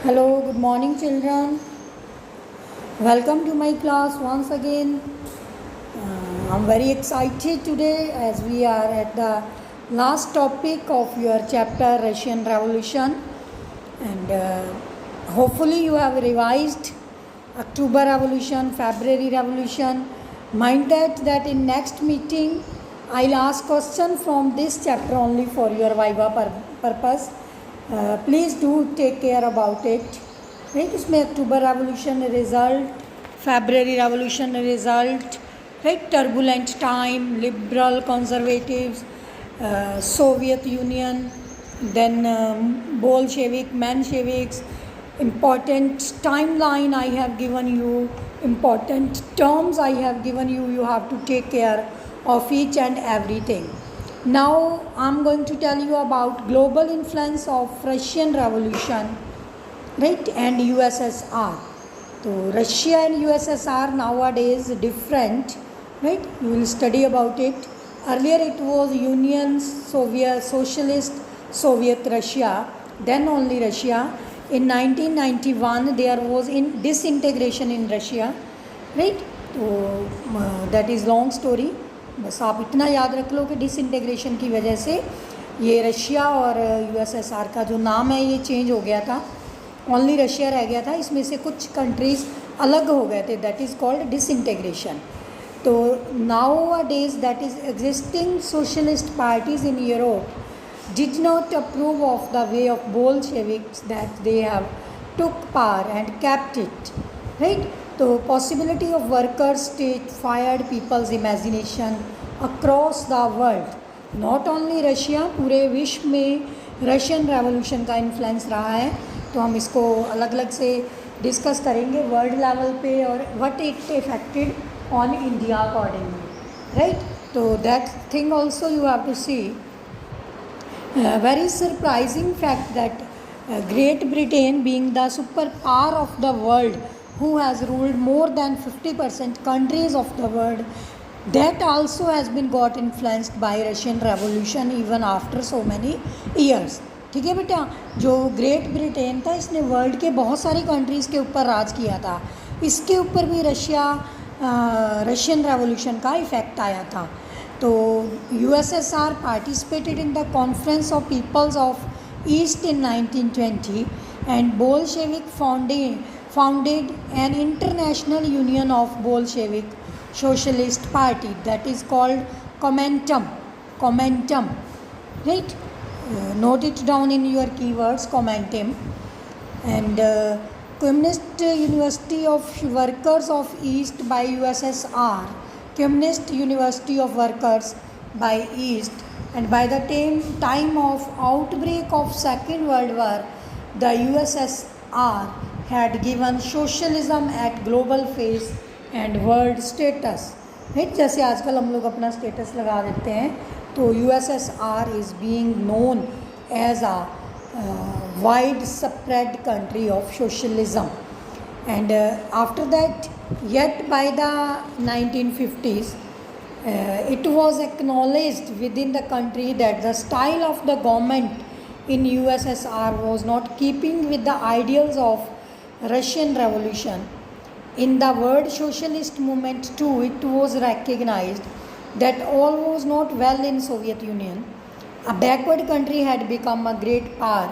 Hello, good morning, children. Welcome to my class once again. I'm very excited today as we are at the last topic of your chapter Russian Revolution, and hopefully you have revised October Revolution, February Revolution. Mind that in next meeting I'll ask question from this chapter only for your viva purpose. Please do take care about it. Right, इसमें October revolution result, February revolution result, right, turbulent time, liberal conservatives, Soviet Union, then Bolshevik, Mensheviks, important timeline I have given you, important terms I have given you. You have to take care of each and everything. Now I'm going to tell you about global influence of Russian Revolution, right, and USSR. So Russia and USSR nowadays different, right? You will study about it. Earlier it was Union Soviet Socialist Soviet Russia, then only Russia. In 1991 there was disintegration in Russia, right? So that is long story. बस आप इतना याद रख लो कि disintegration की वजह से ये रशिया और यूएसएसआर का जो नाम है ये चेंज हो गया था. ओनली रशिया रह गया था, इसमें से कुछ कंट्रीज़ अलग हो गए थे. That is called disintegration. तो nowadays that is existing socialist parties in Europe did not approve of the way of Bolsheviks that they have took power and kept it, right? So possibility of workers state fired people's imagination across the world. Not only Russia, पूरे विश्व में Russian revolution का influence रहा है. तो हम इसको अलग अलग से डिस्कस करेंगे वर्ल्ड लेवल पे और what it effected on India accordingly, right? तो that thing also you have to see. Very surprising fact that Great Britain, being the superpower of the world, who has ruled more than 50% countries of the world, that also has been got influenced by Russian Revolution even after so many years. ठीक है बेटा, जो great Britain था इसने world के बहुत सारी countries के ऊपर राज किया था. इसके ऊपर भी रशियन रेवोल्यूशन का इफ़ेक्ट आया था. तो USSR participated in the Conference of Peoples of East in 1920 and Bolshevik founded an international union of Bolshevik Socialist Party that is called Comentum, right? Note it down in your keywords, Comentum. And Communist University of Workers of East by USSR, Communist University of Workers by East. And by the time of outbreak of Second World War, the USSR had given socialism at global face and world status. right? जैसे आजकल हम लोग अपना status लगा देते हैं, तो USSR is being known as a widespread country of socialism. And after that, yet by the 1950s, it was acknowledged within the country that the style of the government in USSR was not keeping with the ideals of Russian Revolution. In the world socialist movement too, it was recognized that all was not well in Soviet Union. A backward country had become a great power.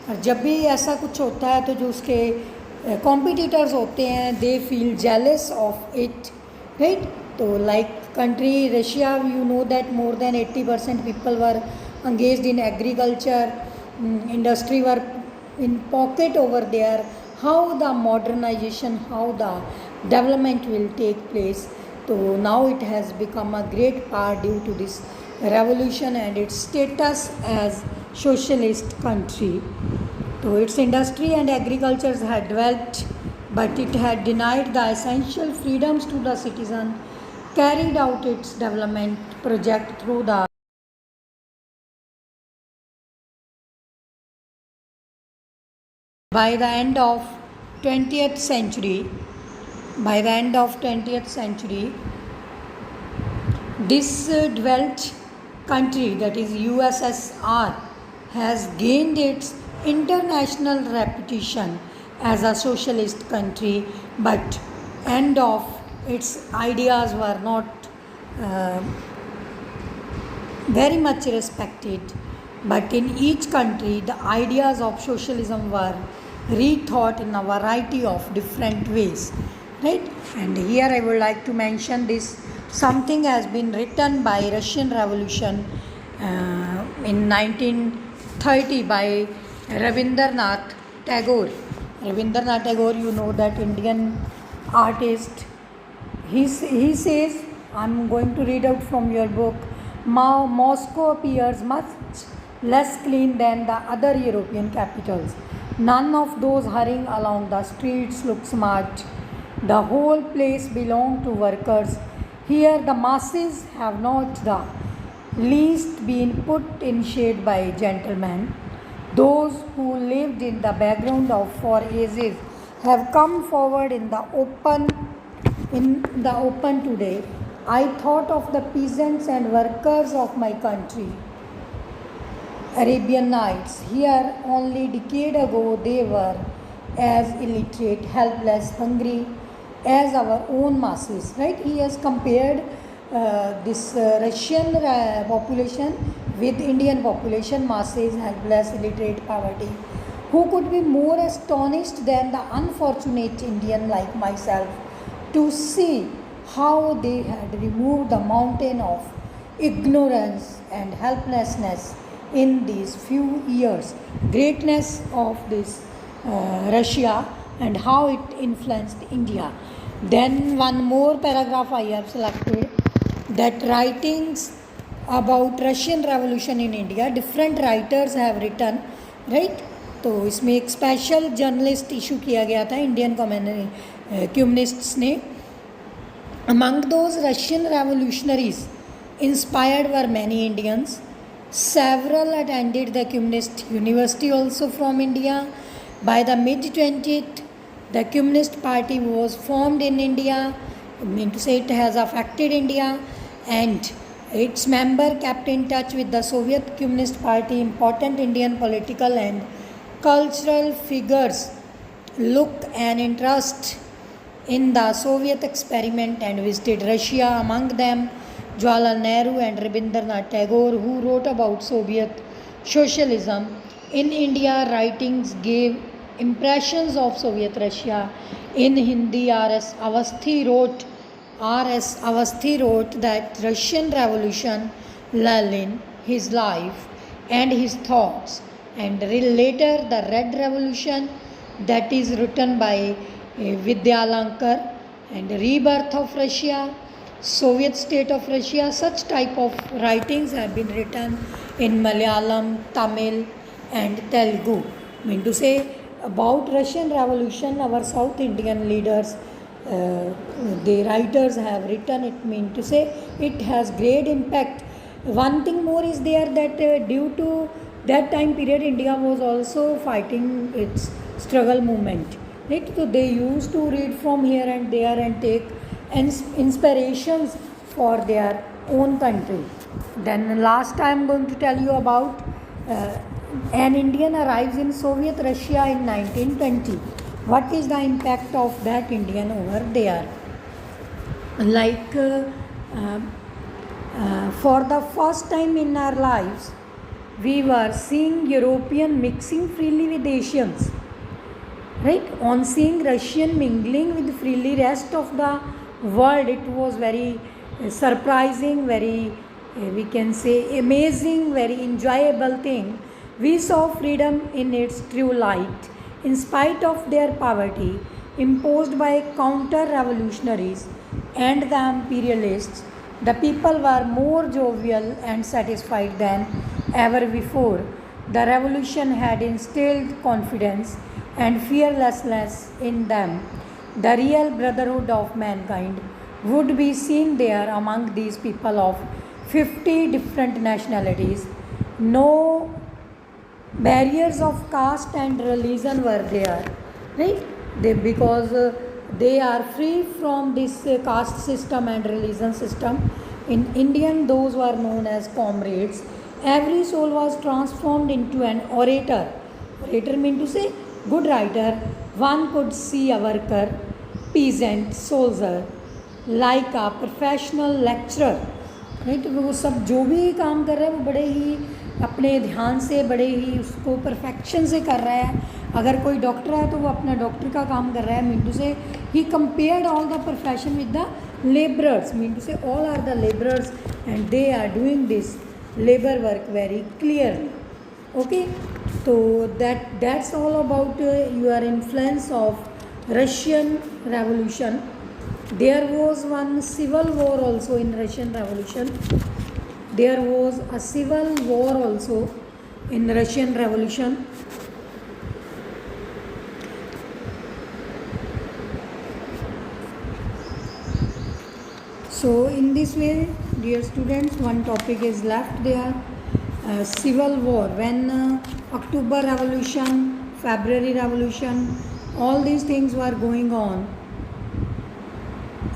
और जब भी ऐसा कुछ होता है तो जो उसके कॉम्पिटिटर्स होते हैं they feel jealous of it, right? तो like country Russia, you know that more than 80% people were engaged in agriculture, industry were in pocket over there. How the modernization, how the development will take place. So now it has become a great power due to this revolution and its status as socialist country. So its industry and agriculture had developed, but it had denied the essential freedoms to the citizen, carried out its development project through the by the end of 20th century, this developed country, that is USSR, has gained its international reputation as a socialist country, but end of its ideas were not uh, very much respected. But in each country, the ideas of socialism were rethought in a variety of different ways, right? And here I would like to mention this. Something has been written by Russian Revolution in 1930 by Rabindranath Tagore. Rabindranath Tagore, you know, that Indian artist. He says, I'm going to read out from your book. Moscow appears much less clean than the other European capitals. None of those hurrying along the streets look smart. The whole place belongs to workers. Here, the masses have not the least been put in shade by gentlemen. Those who lived in the background of for ages have come forward in the open today. I thought of the peasants and workers of my country, Arabian Nights. Here, only decade ago, they were as illiterate, helpless, hungry as our own masses. Right? He has compared this Russian population with Indian population, masses, helpless, illiterate, poverty. Who could be more astonished than the unfortunate Indian like myself to see how they had removed the mountain of ignorance and helplessness in these few years? Greatness of this Russia and how it influenced India. Then one more paragraph I have selected, that writings about Russian Revolution in India, different writers have written, right? तो इसमें एक special journalist issue किया गया था Indian communists ने. Among those Russian revolutionaries inspired were many Indians. Several attended the Communist University also from India. By the mid-20th, the Communist Party was formed in India. I mean to say, it has affected India, and its member kept in touch with the Soviet Communist Party. Important Indian political and cultural figures look an interest in the Soviet experiment and visited Russia. Among them, Jawaharlal Nehru and Rabindranath Tagore, who wrote about Soviet socialism in India. Writings gave impressions of Soviet Russia. In Hindi, R.S. Avasthi wrote that Russian Revolution, Lenin, his life and his thoughts, and later the Red Revolution, that is written by Vidyalankar, and Rebirth of Russia, Soviet state of Russia. Such type of writings have been written in Malayalam, Tamil and Telugu. I mean to say, about Russian Revolution, our South Indian leaders, the writers have written it. Mean to say, it has great impact. One thing more is there, that due to that time period, India was also fighting its struggle movement. Right? So they used to read from here and there and take inspirations for their own country. Then last I am going to tell you about an Indian arrives in Soviet Russia in 1920. What is the impact of that Indian over there? Like for the first time in our lives, we were seeing European mixing freely with Asians. Right? On seeing Russian mingling with freely rest of the world, it was very surprising, very we can say amazing, very enjoyable thing. We saw freedom in its true light. In spite of their poverty imposed by counter-revolutionaries and the imperialists, the people were more jovial and satisfied than ever before. The revolution had instilled confidence and fearlessness in them. The real brotherhood of mankind would be seen there among these people of 50 different nationalities. No barriers of caste and religion were there, right? Because they are free from this caste system and religion system. In Indian, those were known as comrades. Every soul was transformed into an orator. Orator means to say good writer, one could see a worker, peasant, soldier, like a professional lecturer. Right, वो सब जो भी काम कर रहा है वो बड़े ही अपने ध्यान से, बड़े ही उसको परफेक्शन से कर रहा है. अगर कोई डॉक्टर है तो वो अपना डॉक्टर का काम कर रहा है. मीन टू से ही compared all the profession with the labourers. Mean to say all are the labourers and they are doing this labour work very clearly. Okay, तो that's all about your influence of Russian Revolution. There was one civil war also in Russian Revolution. There was a civil war also in Russian Revolution. So in this way, dear students, one topic is left there. Civil war, when October Revolution, February Revolution, all these things were going on.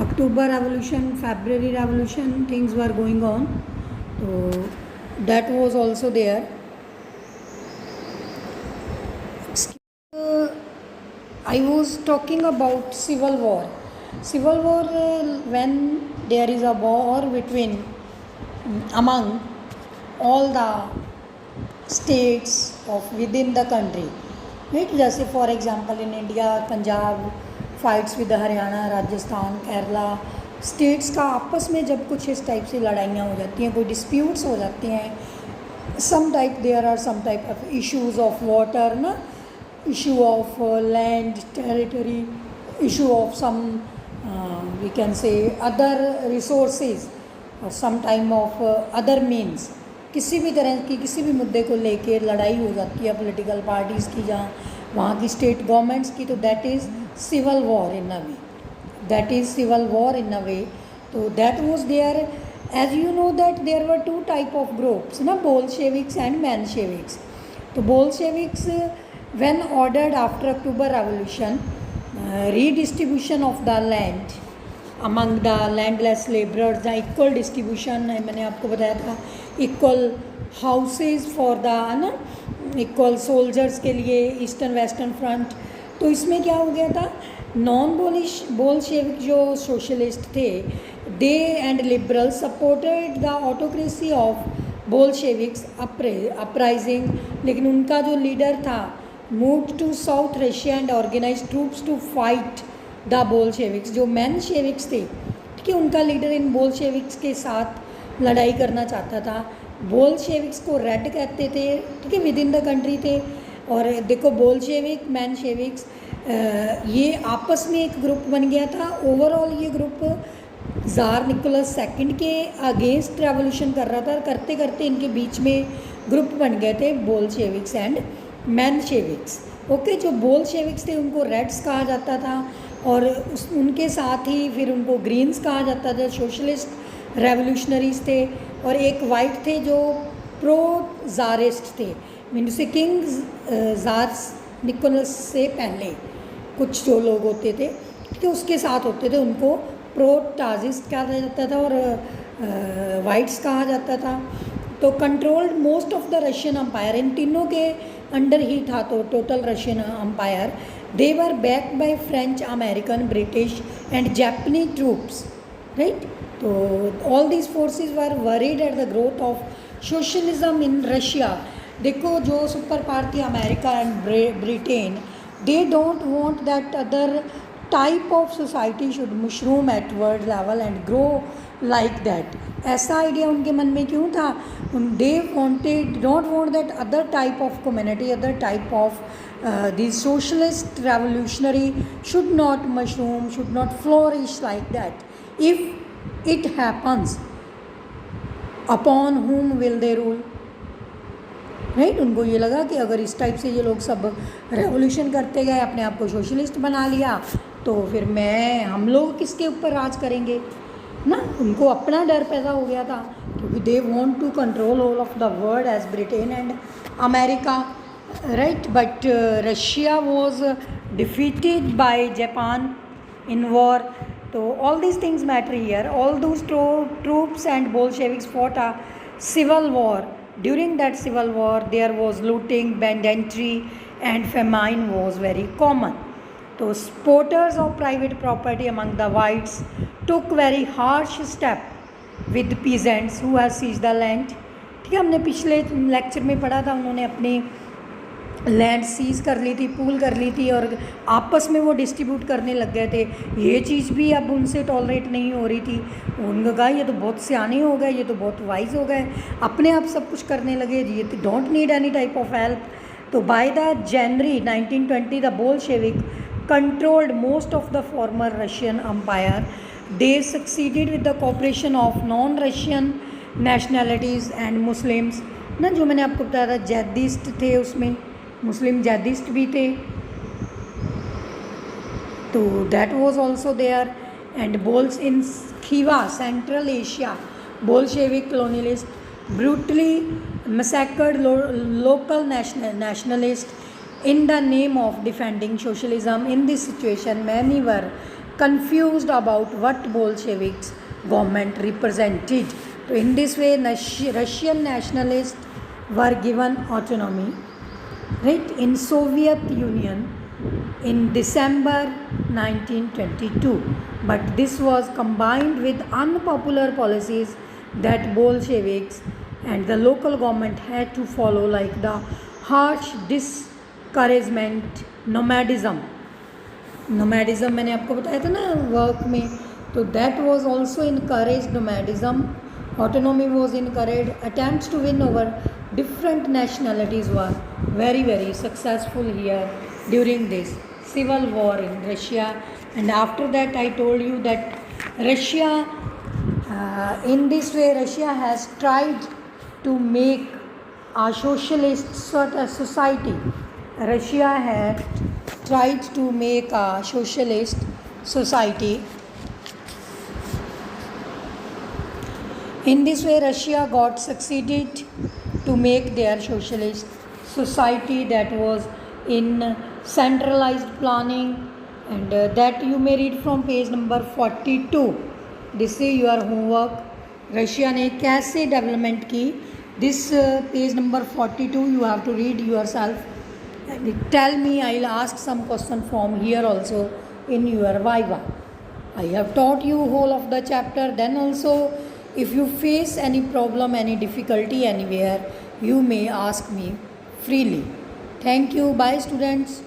October Revolution, February Revolution, things were going on. So that was also there. I was talking about civil war. Civil war, when there is a war between among all the states of within the country, right? जैसे for example in India Punjab fights with Haryana, Rajasthan, Kerala, states का आपस में जब कुछ इस type से लड़ाइयाँ हो जाती हैं, कोई डिस्प्यूट्स हो जाते हैं, some type there are some type of issues of water ना, issue of land territory, issue of some we can say other resources और some time of other means. किसी भी तरह की किसी भी मुद्दे को लेके लड़ाई हो जाती है पॉलिटिकल पार्टीज़ की, जहाँ वहाँ की स्टेट गवर्नमेंट्स की, तो that is civil war in a way. That is civil war in a way. तो that was there. As you know that there were two type of groups ना, Bolsheviks and Mensheviks. तो Bolsheviks when ordered after October revolution redistribution of the land among the landless labourers, the equal distribution, मैंने आपको बताया था, equal houses for the ना, equal soldiers के लिए eastern western front. तो इसमें क्या हो गया था, नॉन बोल्शेविक जो सोशलिस्ट थे, they and liberal supported the autocracy of Bolsheviks uprising. लेकिन उनका जो लीडर था move to south Russia and organise troops to fight the Bolsheviks. जो मेंशेविक्स थे, ठीक है, उनका लीडर इन बोल्शेविक्स के साथ लड़ाई करना चाहता था. बोल्शेविक्स को रेड कहते थे, ठीक है, विद इन द कंट्री थे. और देखो बोल्शेविक मेंशेविक्स ये आपस में एक ग्रुप बन गया था. ओवरऑल ये ग्रुप ज़ार निकोलस सेकंड के अगेंस्ट रेवोल्यूशन कर रहा था, और करते करते इनके बीच में ग्रुप बन गए थे बोल्शेविक्स एंड मेंशेविक्स. ओके, जो बोल्शेविक्स थे उनको रेड्स कहा जाता था, और उनके साथ ही फिर उनको ग्रीन्स कहा जाता था, सोशलिस्ट रेवोल्यूशनरीज थे. और एक वाइट थे जो प्रो ज़ारिस्ट थे, मीन से किंग ज़ार निकोलस से पहले कुछ जो लोग होते थे, तो उसके साथ होते थे, उनको प्रोटाजिस्ट कहा जाता था और वाइट्स कहा जाता था. तो controlled most of the Russian empire, इन तीनों के अंडर ही था तो total Russian empire. They were backed by French, American, British and Japanese troops, right. तो all these forces were worried at the growth of socialism in Russia. देखो जो super power थी America and Britain, they don't want that other type of society should mushroom at world level and grow like that. ऐसा idea उनके मन में क्यों था? They wanted don't want that other type of community, other type of the socialist revolutionary should not mushroom, should not flourish like that. If it happens upon whom will they rule, right. उनको ये लगा कि अगर इस type से ये लोग सब रेवोल्यूशन करते गए, अपने आप को सोशलिस्ट बना लिया, तो फिर हम लोग किसके ऊपर राज करेंगे ना. उनको अपना डर पैदा हो गया था, क्योंकि they want to control all of the world as Britain and America, right. But Russia was defeated by Japan in war. तो all these things matter here. All those troops and Bolsheviks fought a civil war. During that civil war, there was looting, banditry, and famine was very common. तो supporters of private property among the whites took very harsh step with peasants who have seized the land. ठीक है, हमने पिछले lecture में पढ़ा था, उन्होंने अपने लैंड सीज कर ली थी, पूल कर ली थी और आपस में वो डिस्ट्रीब्यूट करने लग गए थे। ये चीज़ भी अब उनसे टॉलरेट नहीं हो रही थी। उन्होंने कहा ये तो बहुत सियाने हो गए, ये तो बहुत वाइज हो गए, अपने आप सब कुछ करने लगे, ये don't need any type of help. तो by the January 1920 the Bolshevik controlled most of the former Russian empire. They succeeded with the cooperation of non Russian nationalities and Muslims ना, जो मैंने आपको बताया था जैदिस्ट थे, उसमें मुस्लिम जैदिस्ट भी थे, तो that was also there. And bolls in Khiva Central Asia Bolshevik colonialists brutally massacred local nationalists in the name of defending socialism. In this situation, many were confused about what Bolsheviks government represented. So in this way, Russian nationalists were given autonomy, right, in Soviet Union in December 1922, but this was combined with unpopular policies that Bolsheviks and the local government had to follow, like the harsh discouragement nomadism मैंने आपको बताया था ना work में, तो that was also encouraged nomadism. Autonomy was encouraged. Attempts to win over different nationalities were very successful here during this civil war in Russia. And after that, I told you that Russia, in this way, Russia has tried to make a socialist sort of society. Russia had tried to make a socialist society. In this way, Russia got succeeded to make their socialist society that was in centralized planning, and that you may read from page number 42. This is your homework. Russia ने कैसे development की, this page number 42 you have to read yourself. Tell me, I will ask some question from here also in your viva. I have taught you whole of the chapter. Then also, if you face any problem, any difficulty anywhere, you may ask me freely. Thank you. Bye, students.